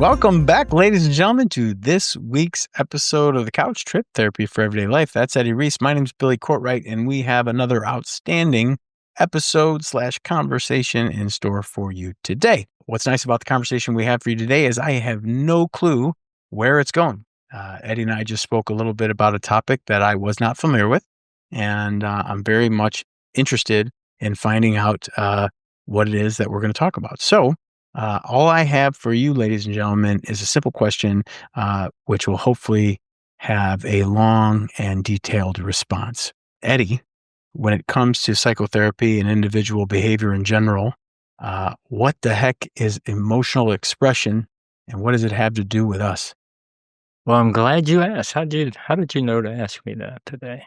Welcome back, ladies and gentlemen, to this week's episode of the Couch Trip Therapy for Everyday Life. That's Eddie Reece. My name's Billy Courtright, and we have another outstanding episode/conversation in store for you today. What's nice about the conversation we have for you today is I have no clue where it's going. Eddie and I just spoke a little bit about a topic that I was not familiar with, and I'm very much interested in finding out what it is that we're going to talk about. So, all I have for you, ladies and gentlemen, is a simple question, which will hopefully have a long and detailed response. Eddie, when it comes to psychotherapy and individual behavior in general, what the heck is emotional expression, and what does it have to do with us? Well, I'm glad you asked. How did you know to ask me that today?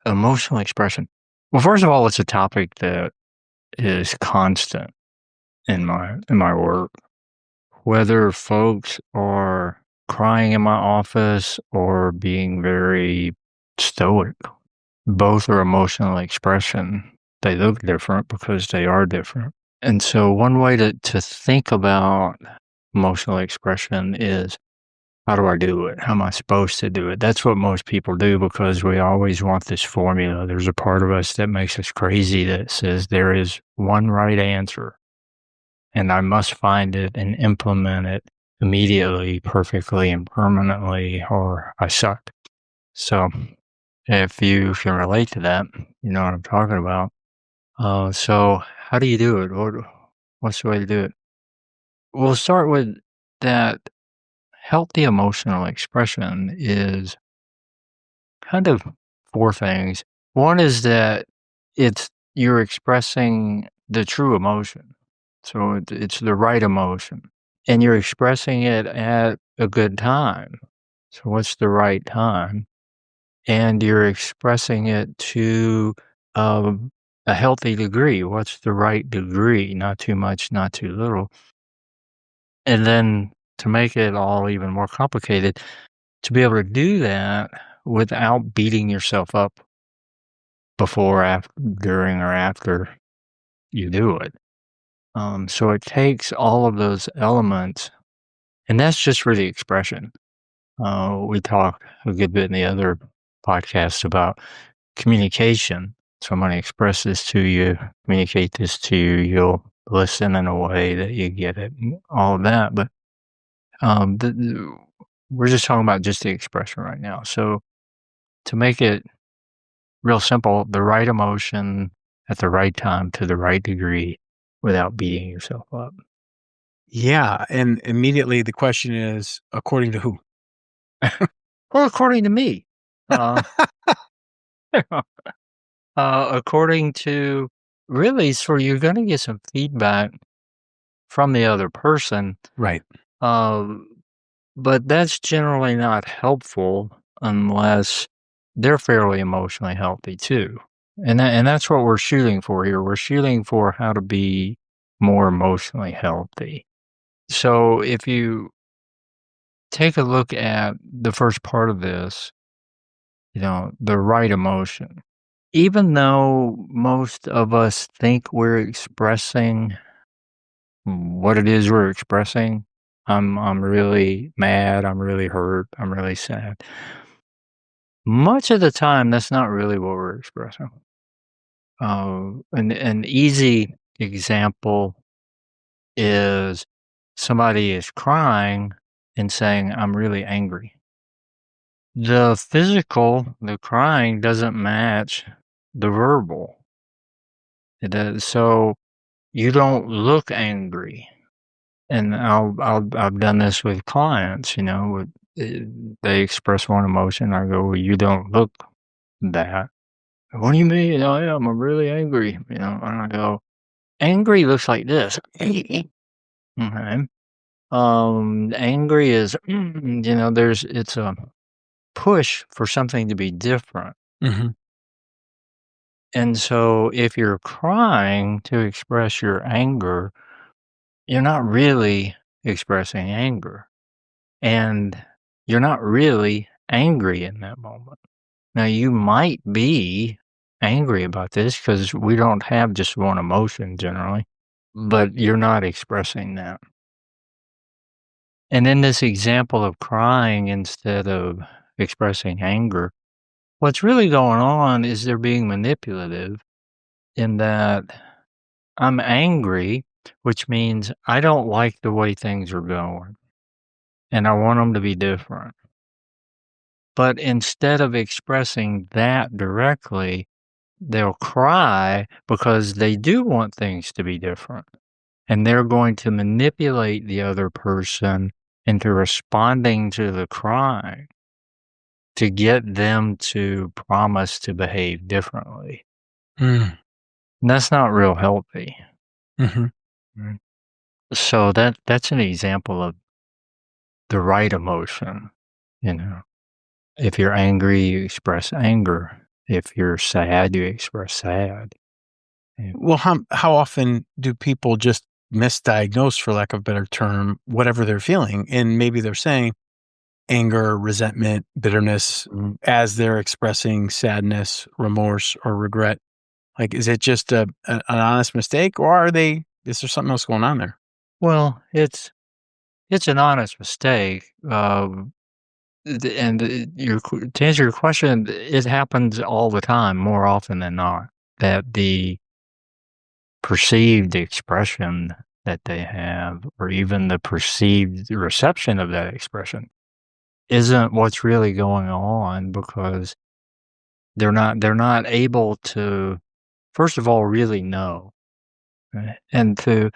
Emotional expression. Well, first of all, it's a topic that is constant in my work. Whether folks are crying in my office or being very stoic, both are emotional expression. They look different because they are different. And so one way to think about emotional expression is, how do I do it? How am I supposed to do it? That's what most people do because we always want this formula. There's a part of us that makes us crazy that says there is one right answer and I must find it and implement it immediately, perfectly, and permanently, or I suck. So if you can relate to that, you know what I'm talking about. So how do you do it? What's the way to do it? We'll start with that. Healthy emotional expression is kind of four things. One is that you're expressing the true emotion. So it's the right emotion. And you're expressing it at a good time. So what's the right time? And you're expressing it to a healthy degree. What's the right degree? Not too much, not too little. And then to make it all even more complicated, to be able to do that without beating yourself up before, after, during, or after you do it. So it takes all of those elements, and that's just for the expression. We talk a good bit in the other podcast about communication. So I'm going to express this to you, communicate this to you. You'll listen in a way that you get it, and all of that. But we're just talking about just the expression right now. So to make it real simple, the right emotion at the right time to the right degree without beating yourself up. Yeah, and immediately the question is, according to who? Well, according to me, uh, according to really, so you're going to get some feedback from the other person, Right. but that's generally not helpful unless they're fairly emotionally healthy too. And that's what we're shooting for here. We're shooting for how to be more emotionally healthy. So if you take a look at the first part of this, the right emotion, even though most of us think we're expressing what it is we're expressing, I'm really mad, I'm really hurt, I'm really sad. Much of the time, that's not really what we're expressing. An easy example is somebody is crying and saying, "I'm really angry." The physical, the crying doesn't match the verbal. It does, so you don't look angry. And I've done this with clients, they express one emotion. I go, "Well, you don't look that." "What do you mean?" "Oh, yeah, I'm really angry." And I go, "Angry looks like this." Okay. Angry is, it's a push for something to be different. Mhm. And so if you're crying to express your anger, you're not really expressing anger. And you're not really angry in that moment. Now, you might be angry about this because we don't have just one emotion generally, but you're not expressing that. And in this example of crying instead of expressing anger, what's really going on is they're being manipulative in that I'm angry, which means I don't like the way things are going and I want them to be different. But instead of expressing that directly, they'll cry because they do want things to be different. And they're going to manipulate the other person into responding to the crying to get them to promise to behave differently. Mm. And that's not real healthy. Mhm. Mm. So that's an example of the right emotion, you know. If you're angry, you express anger. If you're sad, you express sad. Yeah. Well, how often do people just misdiagnose, for lack of a better term, whatever they're feeling? And maybe they're saying anger, resentment, bitterness Mm. as they're expressing sadness, remorse, or regret. Like, is it just an honest mistake, or is there something else going on there? Well, it's an honest mistake. And to answer your question, it happens all the time, more often than not, that the perceived expression that they have, or even the perceived reception of that expression, isn't what's really going on because they're not able to, first of all, really know. Right? And to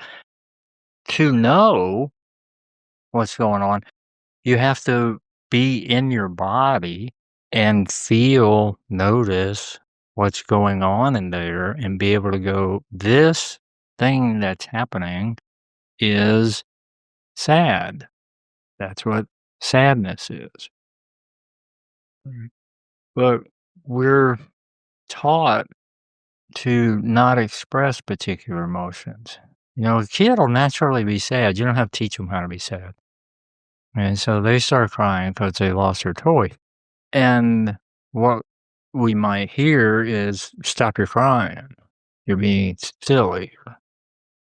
know what's going on, you have to be in your body and feel, notice what's going on in there and be able to go, this thing that's happening is sad. That's what sadness is. Mm. But we're taught to not express particular emotions. A kid will naturally be sad. You don't have to teach them how to be sad. And so they start crying because they lost their toy. And what we might hear is, "Stop your crying. You're being silly.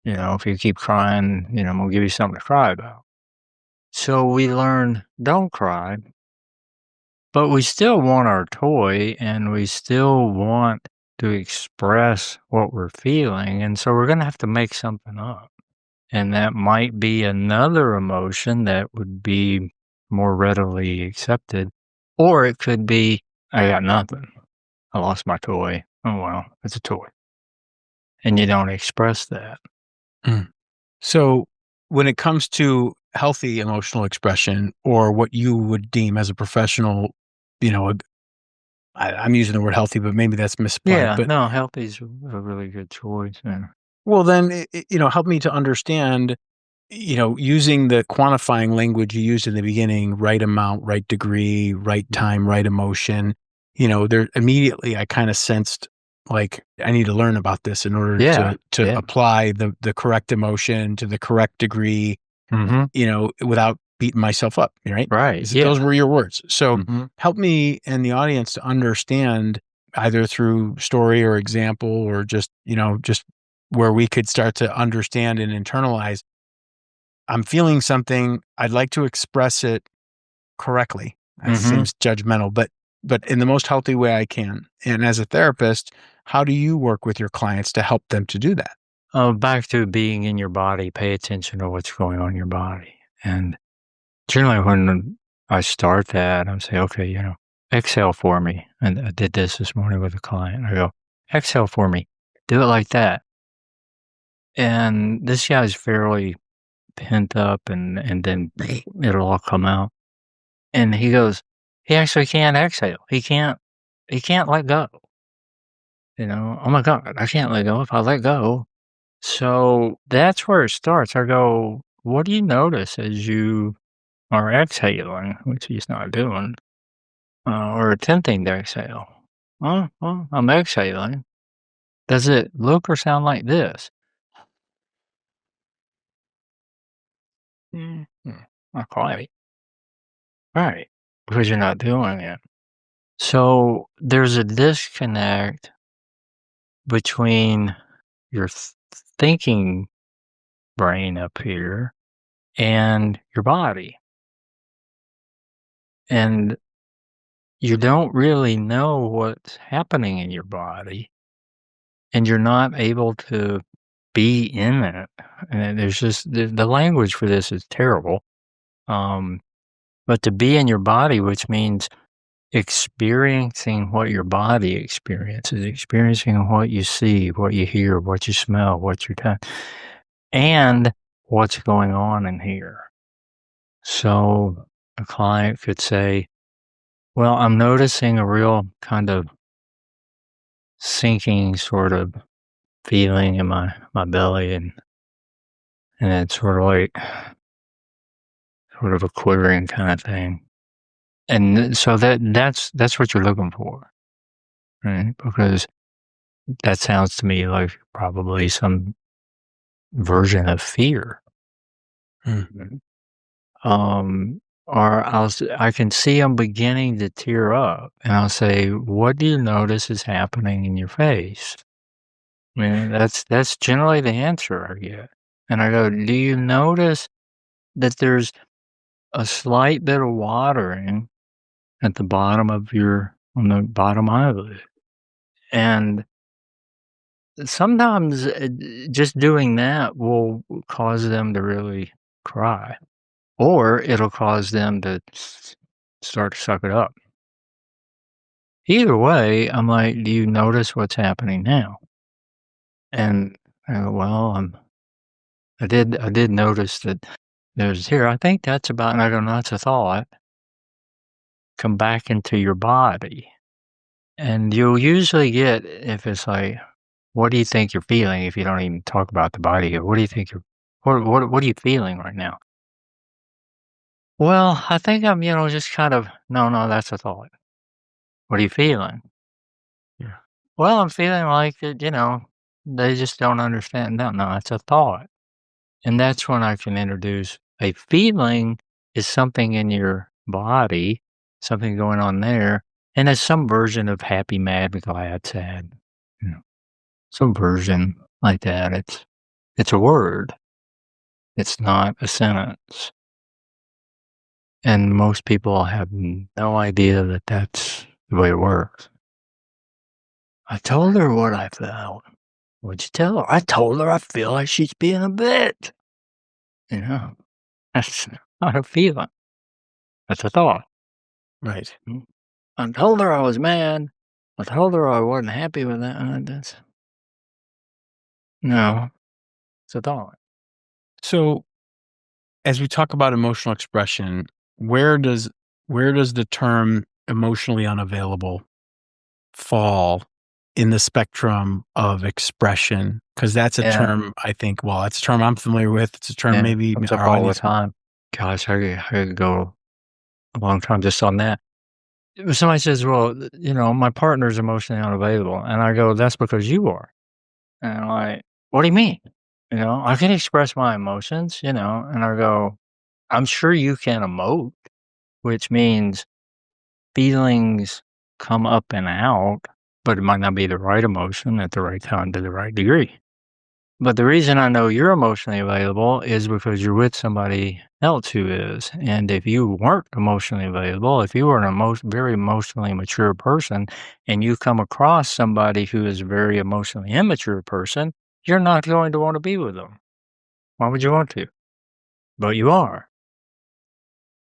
If you keep crying, I'm gonna give you something to cry about." So we learn, don't cry, but we still want our toy and we still want to express what we're feeling. And so we're gonna have to make something up. And that might be another emotion that would be more readily accepted. Or it could be, I got nothing. I lost my toy. Oh, well, it's a toy. And you don't express that. Mm. So, when it comes to healthy emotional expression, or what you would deem as a professional, you know, I'm using the word healthy, but maybe that's misapplied. Yeah, But no, healthy's a really good choice. Yeah. well, then, help me to understand, using the quantifying language you used in the beginning, right amount, right degree, right time, right emotion. There immediately I kind of sensed like I need to learn about this in order Yeah. to Yeah. apply the correct emotion to the correct degree, Mhm. without beating myself up, right? Right. Those Yeah. were your words. So Mhm. help me and the audience to understand, either through story or example, or just where we could start to understand and internalize. I'm feeling something. I'd like to express it correctly. That Mhm. seems judgmental, but in the most healthy way I can. And as a therapist, how do you work with your clients to help them to do that? Back to being in your body, pay attention to what's going on in your body. And generally, when I start that, I'm saying, okay, exhale for me. And I did this morning with a client. I go, exhale for me. Do it like that. And this guy's fairly pent up, and then it'll all come out. And he goes, he actually can't exhale. He can't let go. Oh my God, I can't let go. If I let go. So that's where it starts. I go, what do you notice as you are exhaling, which he's not doing, or attempting to exhale? Well, I'm exhaling. Does it look or sound like this? Not quite. Right. Because you're not doing it. So there's a disconnect between your thinking brain up here and your body. And you don't really know what's happening in your body, and you're not able to be in it. And there's just the language for this is terrible. But to be in your body, which means experiencing what your body experiences, experiencing what you see, what you hear, what you smell, what you touch, and what's going on in here. So a client could say, well, I'm noticing a real kind of sinking sort of feeling in my belly, and it's sort of like sort of a quivering kind of thing. And so that's what you're looking for, right? Because that sounds to me like probably some version of fear. Mm. Or I can see them beginning to tear up, and I'll say, "What do you notice is happening in your face?" I mean, that's generally the answer I get. And I go, "Do you notice that there's a slight bit of watering at the bottom of on the bottom eyelid?" And sometimes just doing that will cause them to really cry, or it'll cause them to start to suck it up. Either way, I'm like, "Do you notice what's happening now?" And I go, "Well, I did notice that there's here. I think that's about," and I go, "No, that's a thought. Come back into your body." And you'll usually get, if it's like, "What do you think you're feeling?" If you don't even talk about the body, "What do you think what are you feeling right now?" "Well, I think I'm, just kind of," "No, no, that's a thought." "What are you feeling?" Yeah. "Well, I'm feeling like that, they just don't understand." "No, no, it's a thought." And that's when I can introduce a feeling is something in your body, something going on there, and it's some version of happy, mad, glad, sad, you know, some version like that. It's a word. It's not a sentence. And most people have no idea that that's the way it works. "I told her what I felt." "What'd you tell her?" "I told her I feel like she's being a bitch." You know, that's not a feeling. That's a thought. Right. Mm. "I told her I was mad. I told her I wasn't happy with that," and that's no, it's a thought. So as we talk about emotional expression, where does where does the term emotionally unavailable fall in the spectrum of expression? Because that's a Yeah, term I think, well, it's a term I'm familiar with. It's a term yeah, maybe comes up our all the audience. time. Gosh, I could go a long time just on that. If somebody says, "Well, my partner's emotionally unavailable," and I go, "That's because you are." And I'm like, "What do you mean?" "I can express my emotions," and I go, "I'm sure you can emote," which means feelings come up and out, but it might not be the right emotion at the right time to the right degree. But the reason I know you're emotionally available is because you're with somebody else who is. And if you weren't emotionally available, if you were an very emotionally mature person and you come across somebody who is a very emotionally immature person, you're not going to want to be with them. Why would you want to? But you are.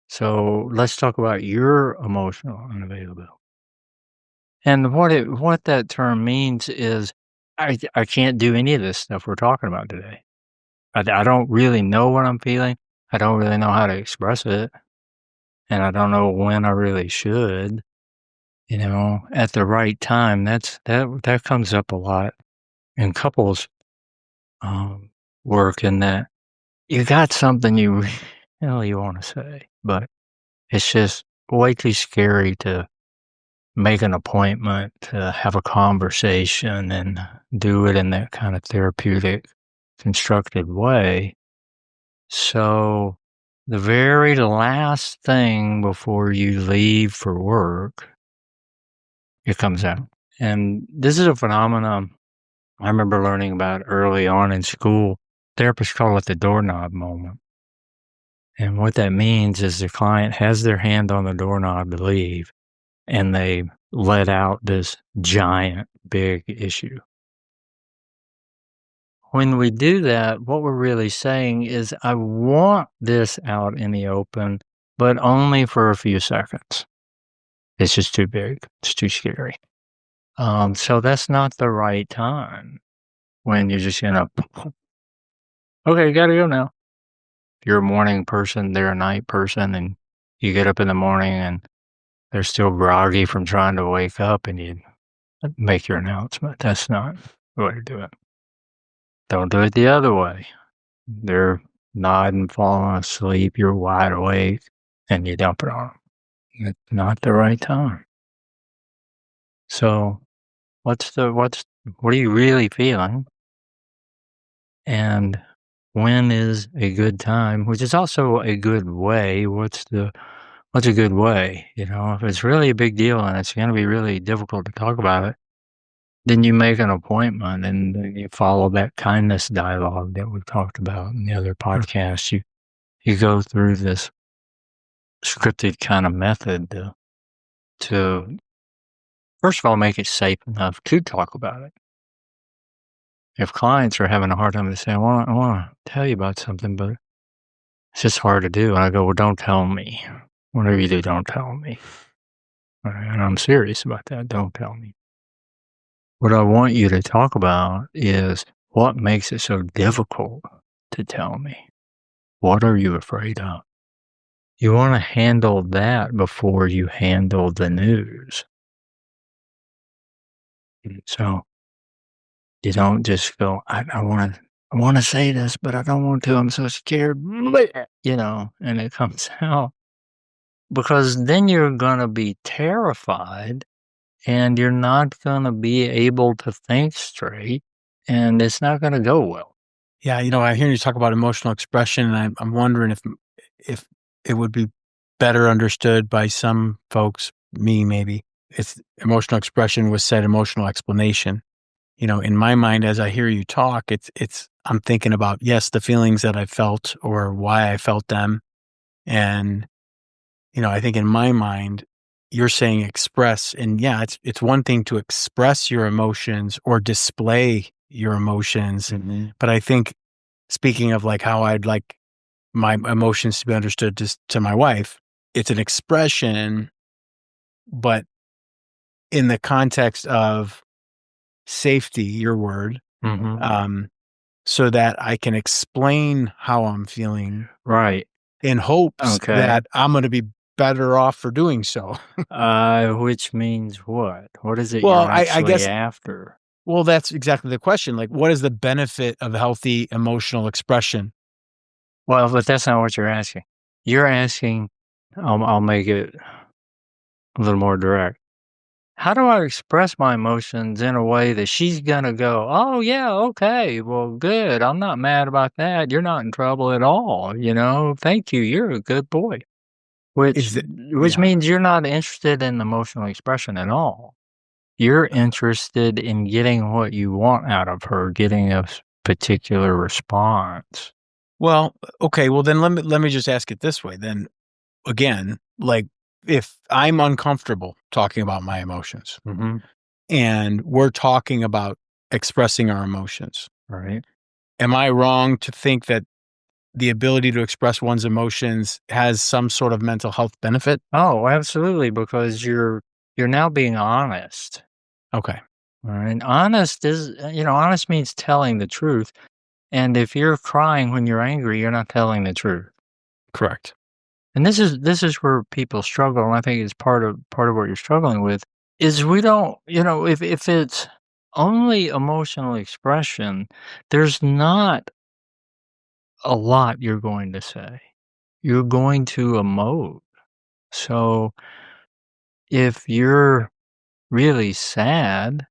So let's talk about your emotional unavailability. And what that term means is I can't do any of this stuff we're talking about today. I don't really know what I'm feeling. I don't really know how to express it, and I don't know when I really should, at the right time. That comes up a lot in couples, um, work, in that you got something you really wanna say, but it's just way too scary to make an appointment to have a conversation and do it in that kind of therapeutic, constructive way. So, the very last thing before you leave for work, it comes out. And this is a phenomenon I remember learning about early on in school. Therapists call it the doorknob moment. And what that means is the client has their hand on the doorknob to leave, and they let out this giant, big issue. When we do that, what we're really saying is, I want this out in the open, but only for a few seconds. It's just too big. It's too scary. So that's not the right time when you're just gonna, okay, you gotta go now. If you're a morning person, they're a night person, and you get up in the morning and they're still groggy from trying to wake up and you make your announcement. That's not the way to do it. Don't do it the other way. They're nodding, falling asleep, you're wide awake, and you dump it on them. It's not the right time. So what are you really feeling? And when is a good time, which is also a good way. What's a good way? You know, if it's really a big deal and it's going to be really difficult to talk about it, then you make an appointment and then you follow that kindness dialogue that we talked about in the other podcast. You go through this scripted kind of method to first of all make it safe enough to talk about it. If clients are having a hard time, they say, I want to tell you about something, but it's just hard to do. And I go, well, don't tell me. Whatever you do, don't tell me. And I'm serious about that. Don't tell me. What I want you to talk about is what makes it so difficult to tell me. What are you afraid of? You want to handle that before you handle the news. So you don't just go, I want to say this, but I don't want to. I'm so scared, you know, and it comes out. Because then you're going to be terrified and you're not going to be able to think straight and it's not going to go well. Yeah, I hear you talk about emotional expression, and I'm wondering if it would be better understood by some folks, me maybe. It's emotional expression was said emotional explanation. In my mind, as I hear you talk, I'm thinking about, yes, the feelings that I felt or why I felt them. And, I think in my mind, you're saying express, and yeah, it's one thing to express your emotions or display your emotions. Mhm. But I think, speaking of like how I'd like my emotions to be understood to my wife, it's an expression, but in the context of safety, your word, Mhm. so that I can explain how I'm feeling Right. in hopes Okay. that I'm going to be better off for doing so. Which means what? What is it you're Well, I actually guess, after? well, that's exactly the question. Like, what is the benefit of healthy emotional expression? Well, but that's not what you're asking. You're asking, I'll make it a little more direct. How do I express my emotions in a way that she's gonna go, "Oh, yeah, okay, well, good. I'm not mad about that. You're not in trouble at all, you know? Thank you. You're a good boy." Which Is it, which yeah. means you're not interested in emotional expression at all. You're interested in getting what you want out of her, getting a particular response. Well, okay. Well, then let me just ask it this way. Then again, like, if I'm uncomfortable talking about my emotions Mhm. and we're talking about expressing our emotions, Right. am I wrong to think that the ability to express one's emotions has some sort of mental health benefit? Oh, absolutely, because you're now being honest. Okay, Alright, honest is honest means telling the truth, and if you're crying when you're angry, you're not telling the truth. correct. And this is where people struggle, and I think it's part of what you're struggling with, is we don't if it's only emotional expression, there's not a lot you're going to say. You're going to emote. So, if you're really sad,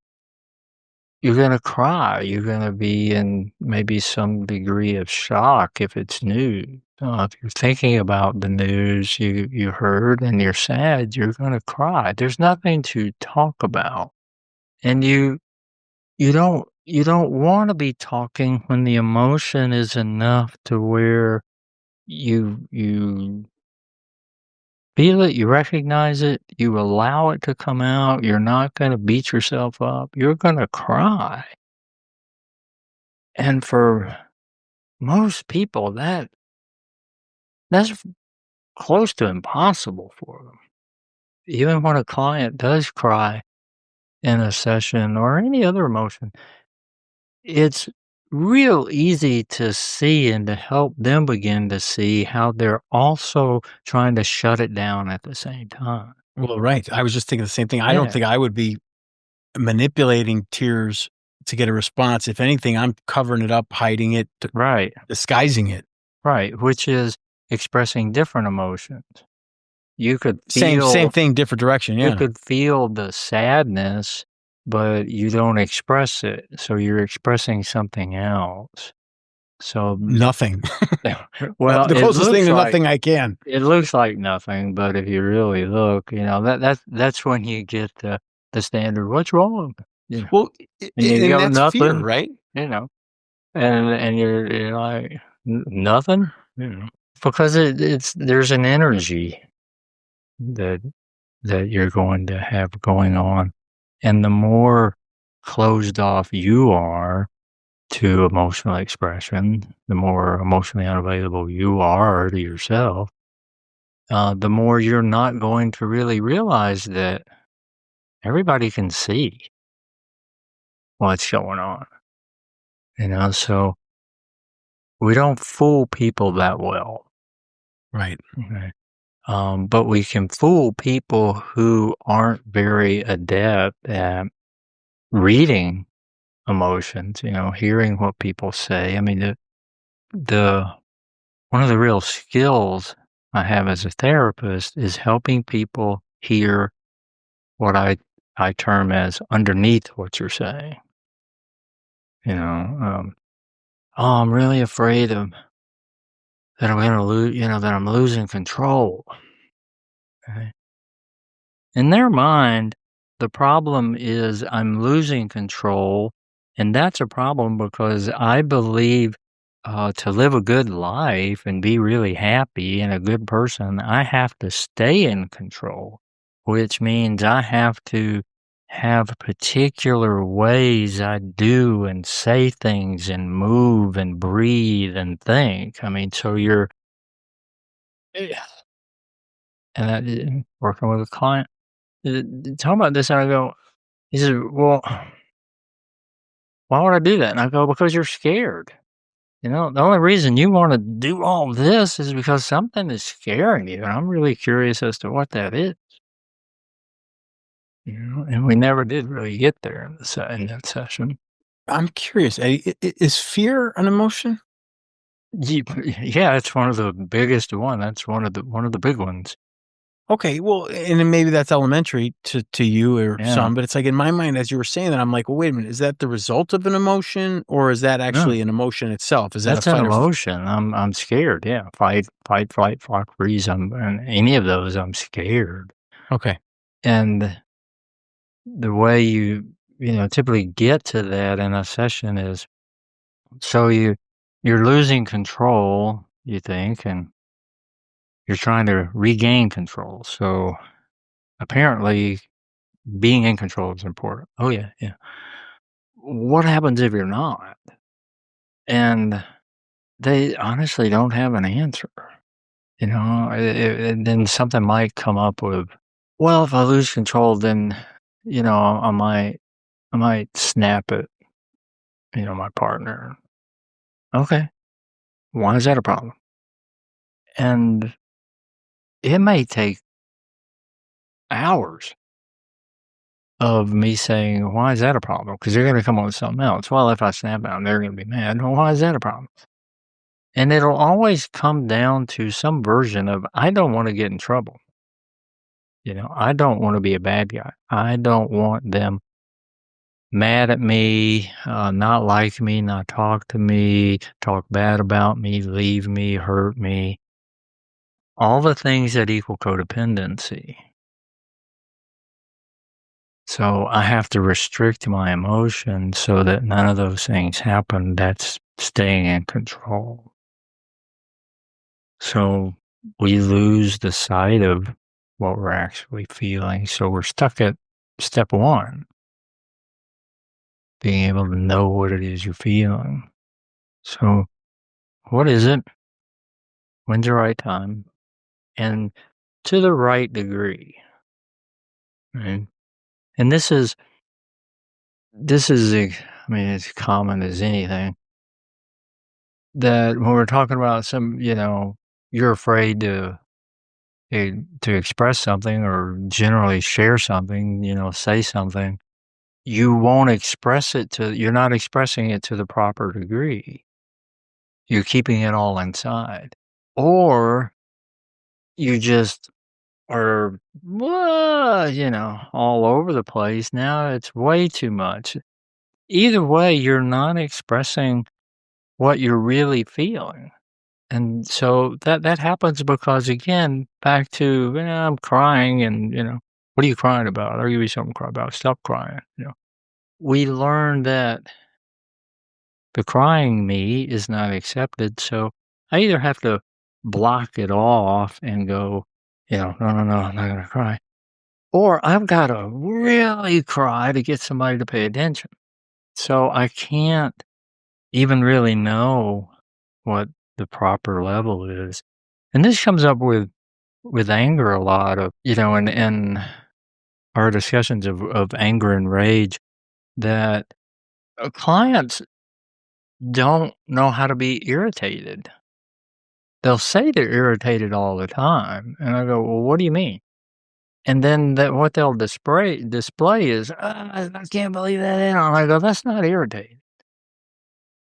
you're gonna cry, you're gonna be in maybe some degree of shock if it's news. If you're thinking about the news you heard and you're sad, you're gonna cry. There's nothing to talk about, and you don't wanna be talking when the emotion is enough to where you feel it, you recognize it, you allow it to come out, you're not gonna beat yourself up, you're gonna cry. And for most people, that's close to impossible for them. Even when a client does cry in a session or any other emotion, it's real easy to see and to help them begin to see how they're also trying to shut it down at the same time. Well, right. I was just thinking the same thing. I don't Yeah, think I would be manipulating tears to get a response. If anything, I'm covering it up, hiding it, right, disguising it. right, which is expressing different emotions. You could Same feel thing, different direction. you Yeah. could feel the sadness, but you don't express it, so you're expressing something else. So, Nothing. well, The closest thing to nothing I can. it looks like nothing, but if you really look, that's when you get the standard, "What's wrong?" You know, Well, and you and go, that's fear, "Nothing," right? you know, and you're like, Nothing?" You know, because it's there's an energy that you're going to have going on, and the more closed off you are to emotional expression, the more emotionally unavailable you are to yourself, the more you're not going to really realize that everybody can see what's going on. So we don't fool people that well. Right. Okay. But we can fool people who aren't very adept at reading emotions, hearing what people say. I mean, the one of the real skills I have as a therapist is helping people hear what I term as underneath what you're saying. You know, oh, I'm really afraid of that I'm gonna lose. That I'm losing control. Okay? In their mind, the problem is I'm losing control, and that's a problem because I believe to live a good life and be really happy and a good person, I have to stay in control, which means I have to have particular ways I do and say things and move and breathe and think. I mean, so you're, yeah. And working with a client, talking about this, and I go, he said, "Well, why would I do that?" And I go, "Because you're scared. The only reason you wanna do all this is because something is scaring you, and I'm really curious as to what that is." And we never did really get there in that session. I'm curious, Eddie, is fear an emotion? Ye Yeah, it's one of the biggest one. That's one of the big ones. Okay, well, and then maybe that's elementary to you or Yeah. some, but it's like in my mind, as you were saying that, I'm like, well, wait a minute, is that the result of an emotion, or is that No, actually an emotion itself? Is that a that's an fight or emotion. I'm scared, yeah. Fight, flight, freeze, and any of those, I'm scared. okay, And the way you typically get to that in a session is so you're losing control, you think, and you're trying to regain control. So apparently being in control is important. Oh yeah, yeah. What happens if you're not? And they honestly don't have an answer. And then something might come up with, well, if I lose control, then I might snap at my partner. Okay, why is that a problem? And it may take hours of me saying, "Why is that a problem?" Because they're gonna come up with something else. "Well, if I snap at 'em, they're gonna be mad." "Well, why is that a problem?" And it'll always come down to some version of, "I don't wanna get in trouble." I don't wanna be a bad guy. I don't want them mad at me, not like me, not talk to me, talk bad about me, leave me, hurt me. All the things that equal codependency. So I have to restrict my emotions so that none of those things happen. That's staying in control. So we lose the sight of what we're actually feeling. So we're stuck at step one, being able to know what it is you're feeling. So what is it? When's the right time? And to the right degree. Right? And it's common as anything that when we're talking about you're afraid to express something or generally share something, say something, you're not expressing it to the proper degree. You're keeping it all inside. Or you just are, all over the place. Now it's way too much. Either way, you're not expressing what you're really feeling. And so that happens because, again, back to, I'm crying and, what are you crying about? I'll give you something to cry about. Stop crying. We learn that the crying me is not accepted. So I either have to block it off and go, no, I'm not going to cry. Or I've got to really cry to get somebody to pay attention. So I can't even really know what the proper level is. And this comes up with anger a lot of, in our discussions of anger and rage, that clients don't know how to be irritated. They'll say they're irritated all the time. And I go, well, what do you mean? And then what they'll display is, I can't believe that. And I go, that's not irritated.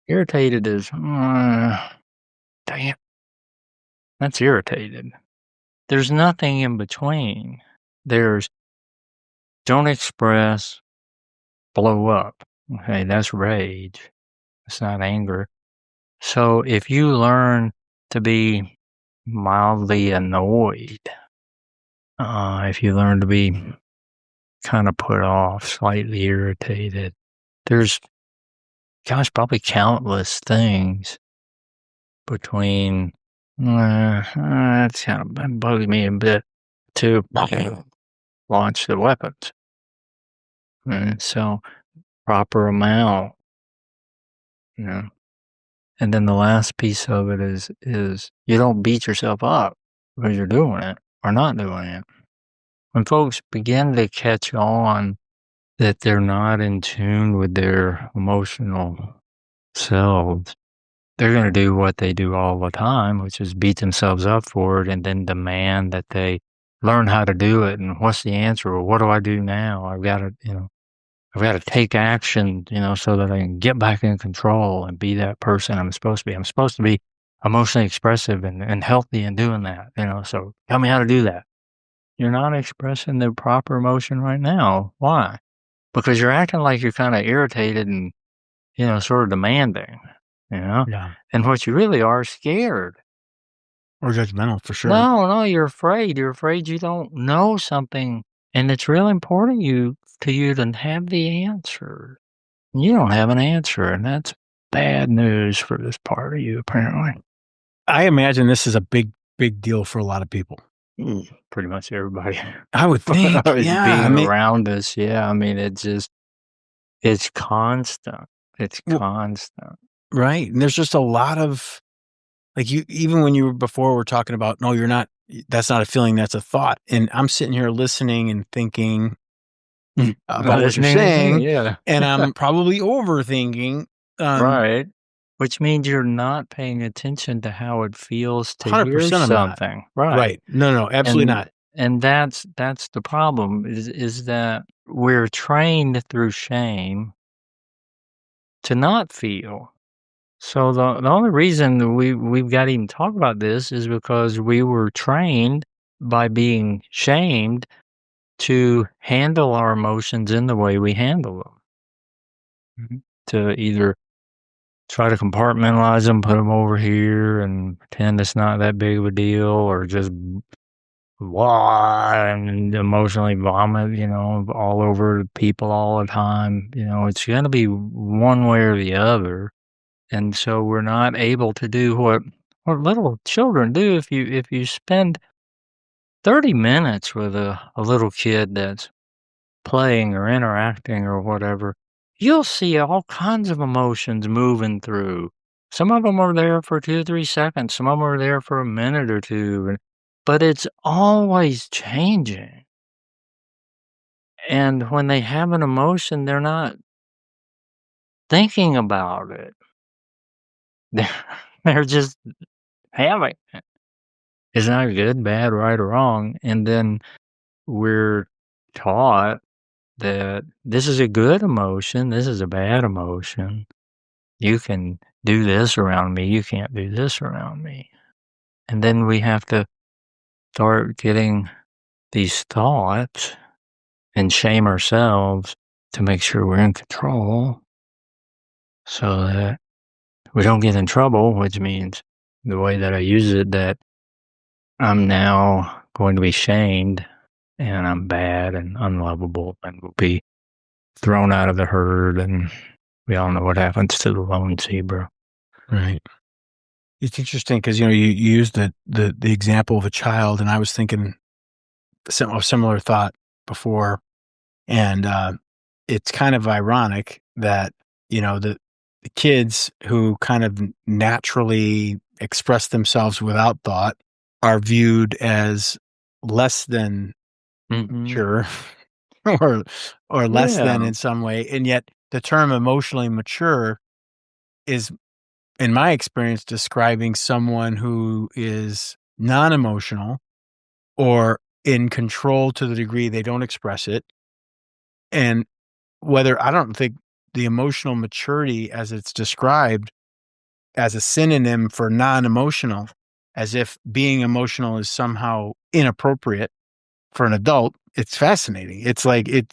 Irritated is, damn, that's irritated. There's nothing in between. There's don't express, blow up. Okay, that's rage. It's not anger. So if you learn to be mildly annoyed, if you learn to be kind of put off, slightly irritated, there's, probably countless things between, that's kind of bugging me a bit, to launch the weapons. And so, proper amount, And then the last piece of it is you don't beat yourself up because you're doing it or not doing it. When folks begin to catch on that they're not in tune with their emotional selves, they're going to do what they do all the time, which is beat themselves up for it and then demand that they learn how to do it. And what's the answer? Or what do I do now? I've got to take action, so that I can get back in control and be that person I'm supposed to be. I'm supposed to be emotionally expressive and healthy in doing that, so tell me how to do that. You're not expressing the proper emotion right now. Why? Because you're acting like you're kind of irritated and, sort of demanding, Yeah. and what you really are is scared. Or judgmental for sure. No, you're afraid. You're afraid you don't know something, and it's really important to you to have the answer. You don't have an answer, and that's bad news for this part of you, apparently. I imagine this is a big, big deal for a lot of people. Pretty much everybody. I would think, yeah. Being around us, yeah. I mean, it's constant. It's constant. Right. And there's just a lot of, like, even when you were before, we're talking about, no, you're not, that's not a feeling, that's a thought. And I'm sitting here listening and thinking about what you're saying. Yeah. And I'm probably overthinking. Right. Which means you're not paying attention to how it feels to hear 100% I'm not. something. Right. Right. No, absolutely not. And that's the problem is that we're trained through shame to not feel. So the only reason that we've got to even talk about this is because we were trained by being shamed to handle our emotions in the way we handle them. To either try to compartmentalize them, put them over here, and pretend it's not that big of a deal, or just and emotionally vomit, all over people all the time. It's going to be one way or the other. And so we're not able to do what what little children do if you spend 30 minutes with a little kid that's playing or interacting or whatever, you'll see all kinds of emotions moving through. Some of them are there for 2 or 3 seconds, some of them are there for a minute or 2, but it's always changing. And when they have an emotion, they're not thinking about it. They're just having it. It's not good, bad, right, or wrong, and then we're taught that this is a good emotion, this is a bad emotion. You can do this around me, you can't do this around me. And then we have to start getting these thoughts and shame ourselves to make sure we're in control so that we don't get in trouble, which means the way that I use it, that I'm now going to be shamed and I'm bad and unlovable and will be thrown out of the herd, and we all know what happens to the lone zebra. Right. It's interesting because, you used the example of a child, and I was thinking a similar thought before. And, it's kind of ironic that, the kids who kind of naturally express themselves without thought are viewed as less than Mhm. mature or less than Yeah. in some way, and yet the term emotionally mature is, in my experience, describing someone who is non-emotional or in control to the degree they don't express it. And whether I don't think the emotional maturity as it's described as a synonym for non-emotional, as if being emotional is somehow inappropriate for an adult. It's fascinating. It's like it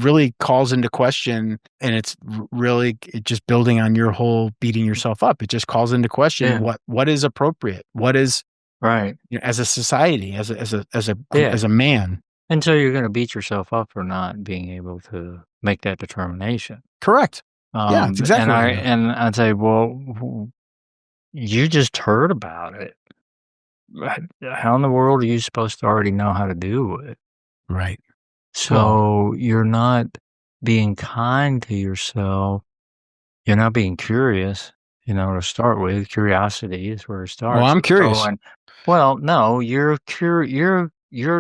really calls into question, and it's really it just building on your whole beating yourself up. It just calls into question Yeah. what is appropriate, what is, Right. as a society, Yeah. as a man. And so you're gonna beat yourself up for not being able to make that determination. Correct. Yeah, it's And exactly what I'm doing. I'd say, "Well, you just heard about it. How in the world are you supposed to already know how to do it?" Right. Well, So you're not being kind to yourself. You're not being curious, to start with. Curiosity is where it well, starts. I'm So, curious. and well, no, you're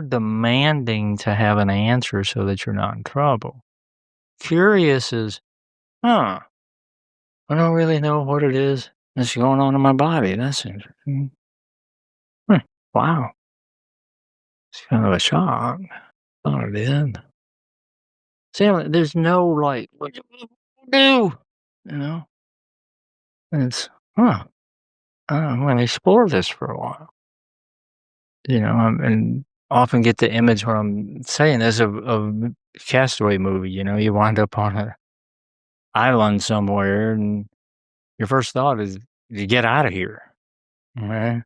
demanding to have an answer so that you're not in trouble. Curious is, huh, I don't really know what it is that's going on in my body. That's interesting. Hmm, wow. It's kind of a shock. Thought it did. See, there's no like, what do you do? You know? And it's, huh, I'm going to explore this for a while. And often get the image when I'm saying this of Castaway movie. You wind up on an island somewhere, and your first thought is to get out of here. Right?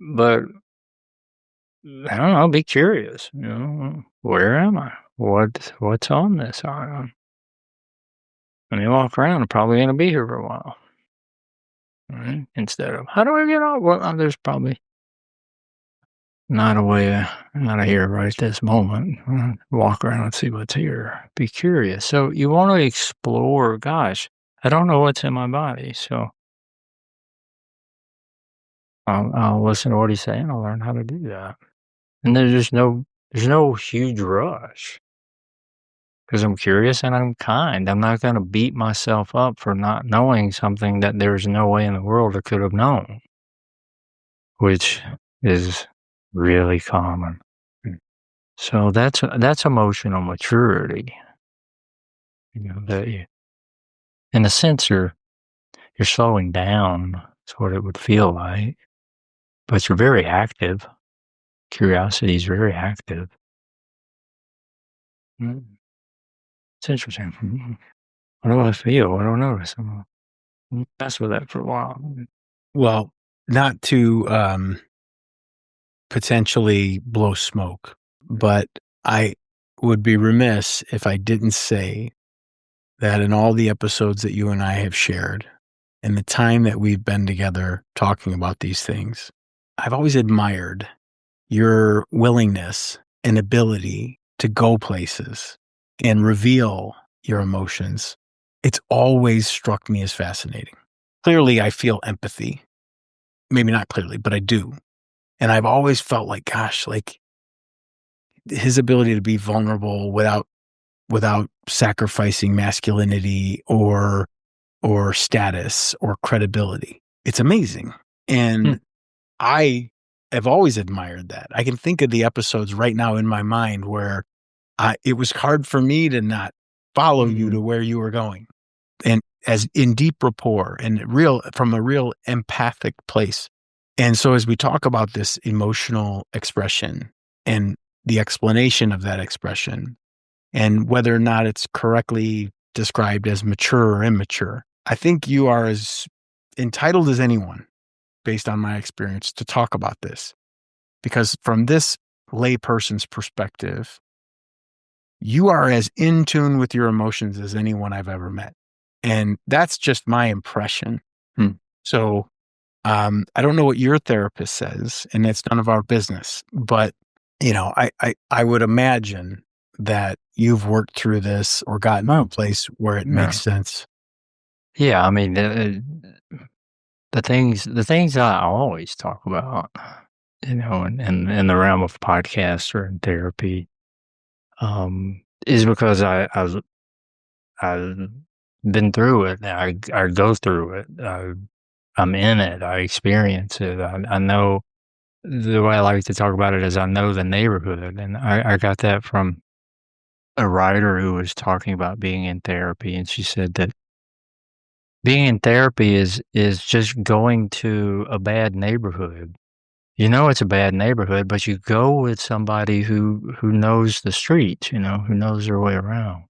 But I don't know. Be curious. Where am I? What's on this island? When you walk around, I'm probably going to be here for a while. Right? Instead of how do I get out? Well, there's probably not a way out of here right this moment. Walk around and see what's here. Be curious. So you want to explore. Gosh, I don't know what's in my body, so I'll listen to what he's saying. I'll learn how to do that. And there's no huge rush because I'm curious and I'm kind. I'm not going to beat myself up for not knowing something that there's no way in the world I could have known, which is really common. So that's emotional maturity. That in a sense, you're slowing down. That's what it would feel like. But you're very active. Curiosity is very active. Mm. It's interesting. What do I feel? What do I notice? I'm gonna mess with that for a while. Well, not to potentially blow smoke, but I would be remiss if I didn't say that in all the episodes that you and I have shared, and the time that we've been together talking about these things, I've always admired your willingness and ability to go places and reveal your emotions. It's always struck me as fascinating. Clearly, I feel empathy. Maybe not clearly, but I do. And I've always felt like, gosh, like his ability to be vulnerable without sacrificing masculinity or status or credibility. It's amazing. Hmm. And I have always admired that. I can think of the episodes right now in my mind where it was hard for me to not follow you to Mm. where you were going, and as in deep rapport and real from a real empathic place. And so as we talk about this emotional expression and the explanation of that expression and whether or not it's correctly described as mature or immature, I think you are as entitled as anyone, based on my experience, to talk about this. Because from this layperson's perspective, you are as in tune with your emotions as anyone I've ever met. And that's just my impression. Hmm. So I don't know what your therapist says, and it's none of our business. But I would imagine that you've worked through this or gotten to a Oh, place where it yeah. makes sense. Yeah, I mean, the things I always talk about, in the realm of podcasts or in therapy, is because I've been through it. I go through it. I'm in it. I experience it. I know the way I like to talk about it is I know the neighborhood, and I got that from a writer who was talking about being in therapy, and she said that being in therapy is just going to a bad neighborhood. You know it's a bad neighborhood, but you go with somebody who knows the streets, who knows their way around.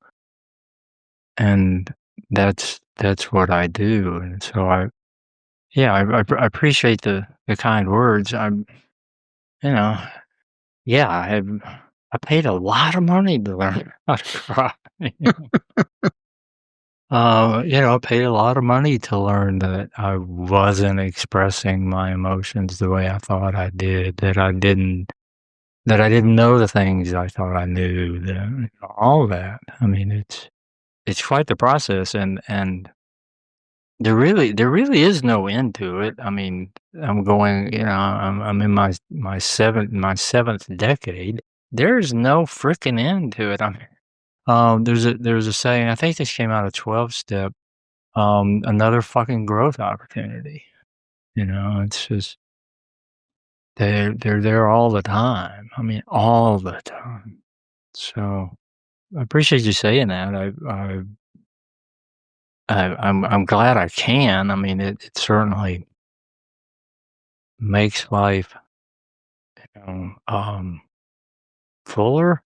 And that's what I do. And so I appreciate the kind words. You know, yeah, I paid a lot of money to learn how to cry. I paid a lot of money to learn that I wasn't expressing my emotions the way I thought I did, that I didn't know the things I thought I knew, all that. I mean, it's quite the process, and there really is no end to it. I mean, I'm in my seventh decade. There's no freaking end to it. There's a saying, I think this came out of 12 Step. Another fucking growth opportunity. It's just they're there all the time. I mean, all the time. So I appreciate you saying that. I'm glad I can. I mean, it certainly makes life, you know, um, fuller.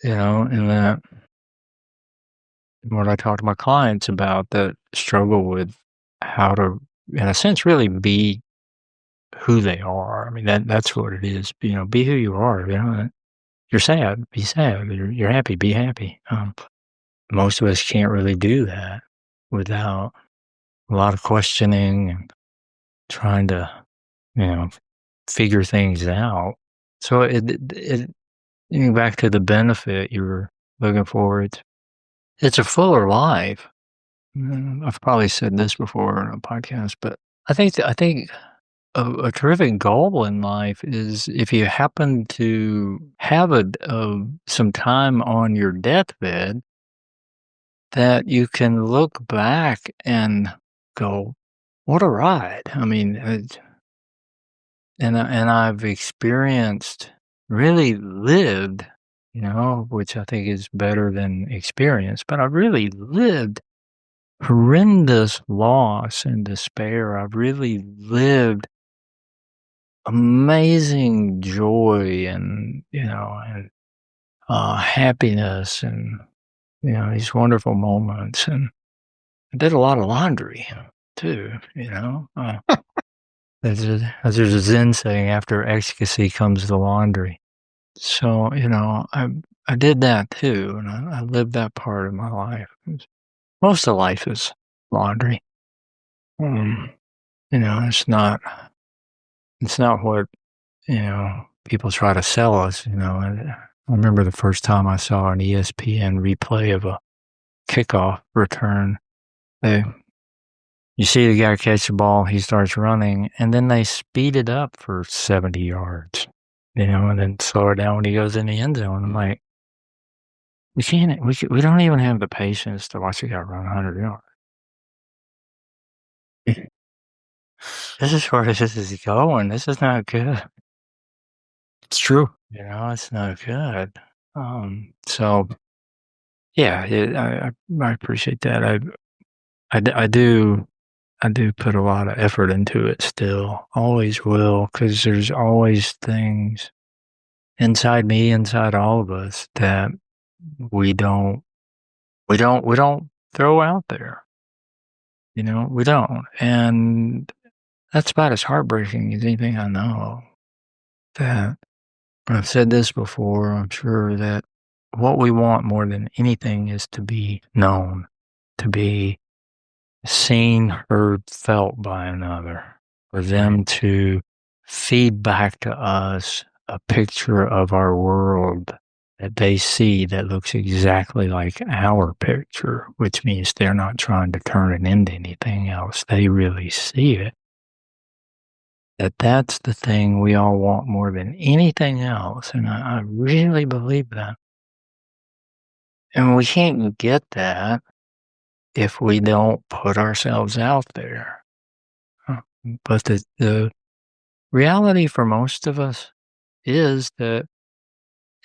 In that what I talk to my clients about that struggle with how to, in a sense, really be who they are. I mean, that's what it is. Be who you are. You're sad, be sad. You're happy, be happy. Most of us can't really do that without a lot of questioning and trying to, you know, figure things out. So getting back to the benefit you were looking for, it's a fuller life. I've probably said this before on a podcast, but I think a terrific goal in life is if you happen to have some time on your deathbed that you can look back and go, "What a ride!" I mean, and I've experienced, really lived, which I think is better than experience, but I've really lived horrendous loss and despair. I've really lived amazing joy and happiness and, these wonderful moments. And I did a lot of laundry too, there's a Zen saying, after ecstasy comes the laundry. So, I did that too, and I lived that part of my life. Most of life is laundry. You know, it's not what, you know, people try to sell us, you know. I remember the first time I saw an ESPN replay of a kickoff return. They You see the guy catch the ball, he starts running, and then they speed it up for 70 yards, you know, and then slow it down when he goes in the end zone. I'm like, we don't even have the patience to watch a guy run 100 yards. This is where this is going. This is not good. It's true. You know, it's not good. So yeah, I appreciate that. I do put a lot of effort into it still. Always will, because there's always things inside me, inside all of us that we don't we don't throw out there. You know, we don't. And that's about as heartbreaking as anything I know. That I've said this before, I'm sure that what we want more than anything is to be known, to be seen, heard, felt by another, for them to feed back to us a picture of our world that they see that looks exactly like our picture, which means they're not trying to turn it into anything else. They really see it. That's the thing we all want more than anything else, and I really believe that. And we can't get that if we don't put ourselves out there. But the reality for most of us is that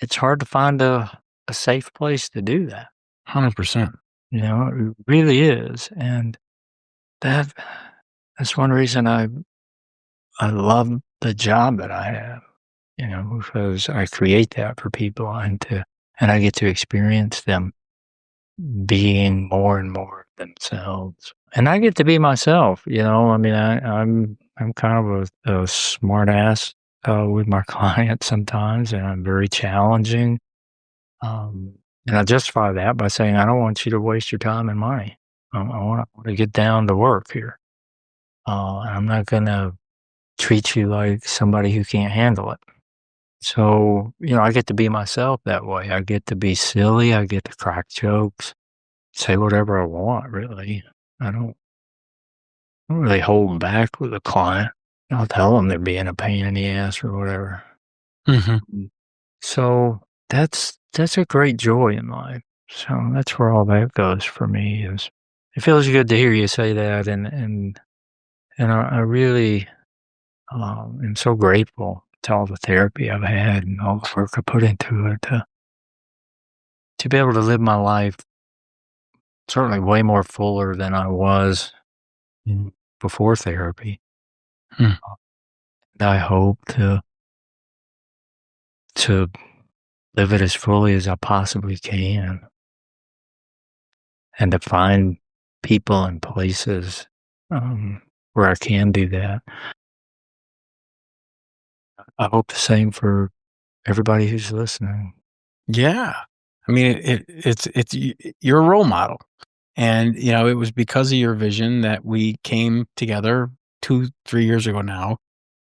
it's hard to find a safe place to do that. 100%. You know, it really is. And that that's one reason I love the job that I have, you know, because I create that for people and I get to experience them being more and more themselves. And I get to be myself, you know. I mean, I'm kind of a smart ass with my clients sometimes, and I'm very challenging. And I justify that by saying I don't want you to waste your time and money. I want to get down to work here. I'm not going to treat you like somebody who can't handle it. So, you know, I get to be myself that way. I get to be silly. I get to crack jokes, say whatever I want, really. I don't really hold back with a client. I'll tell them they're being a pain in the ass or whatever. Mm-hmm. So that's a great joy in life. So that's where all that goes for me. Is it feels good to hear you say that, and I really am so grateful to all the therapy I've had and all the work I put into it to be able to live my life certainly way more fuller than I was before therapy. Hmm. And I hope to live it as fully as I possibly can, and to find people and places where I can do that. I hope the same for everybody who's listening. Yeah. I mean, you're a role model. And, you know, it was because of your vision that we came together 2-3 years ago now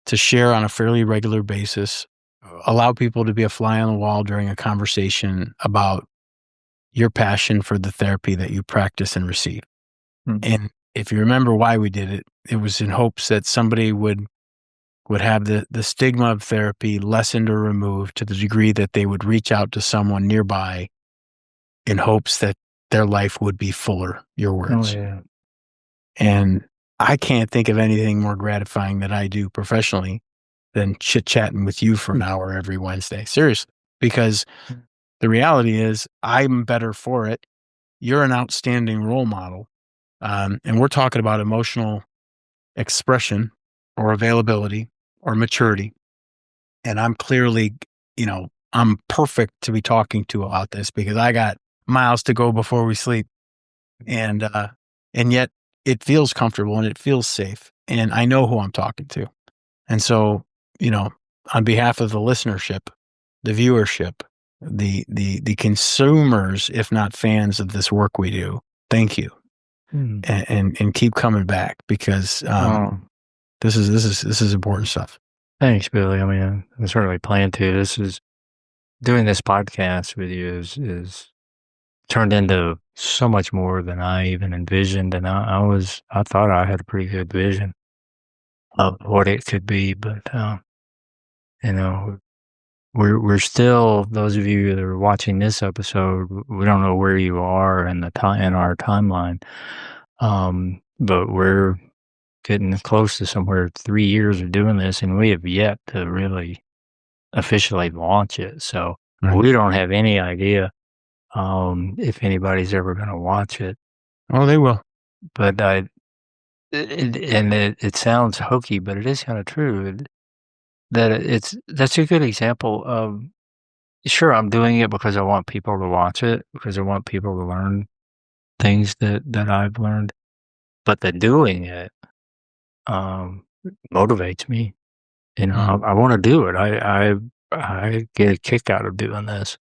to share on a fairly regular basis, allow people to be a fly on the wall during a conversation about your passion for the therapy that you practice and receive. Mm. And if you remember why we did it, it was in hopes that somebody would have the stigma of therapy lessened or removed to the degree that they would reach out to someone nearby in hopes that their life would be fuller, your Oh, words. yeah. And I can't think of anything more gratifying that I do professionally than chit-chatting with you for an hour every Wednesday. Seriously, because the reality is I'm better for it. You're an outstanding role model. And we're talking about emotional expression or availability or maturity. And I'm clearly, you know, I'm perfect to be talking to about this because I got miles to go before we sleep. And yet it feels comfortable and it feels safe. And I know who I'm talking to. And so, you know, on behalf of the listenership, the viewership, the consumers, if not fans of this work we do, thank you. and keep coming back because this is important stuff. Thanks, Billy. I mean, I certainly plan to. Doing this podcast with you is turned into so much more than I even envisioned, and I thought I had a pretty good vision of what it could be, but you know, we're still, those of you that are watching this episode, we don't know where you are in our timeline, but we're getting close to somewhere 3 years of doing this, and we have yet to really officially launch it. So we don't have any idea if anybody's ever going to watch it. Oh, they will. But it sounds hokey, but it is kind of true. That's a good example of, sure, I'm doing it because I want people to watch it, because I want people to learn things that I've learned. But the doing it motivates me. You know, I want to do it. I get a kick out of doing this.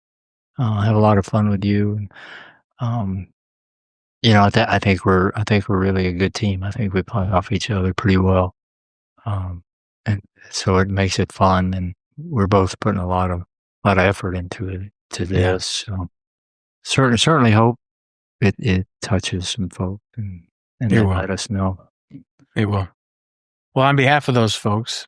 I have a lot of fun with you. And, you know, I think we're really a good team. I think we play off each other pretty well. And so it makes it fun, and we're both putting a lot of effort into this. So certainly hope it touches some folk and they let us know. It will. Well, on behalf of those folks,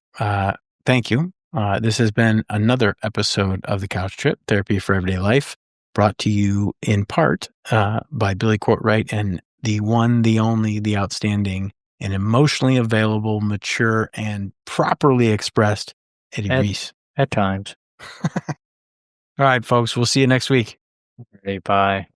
thank you. This has been another episode of The Couch Trip, Therapy for Everyday Life, brought to you in part by Billy Courtright and the one, the only, the outstanding, and emotionally available, mature, and properly expressed Eddie Reece. At times. All right, folks. We'll see you next week. Okay, bye.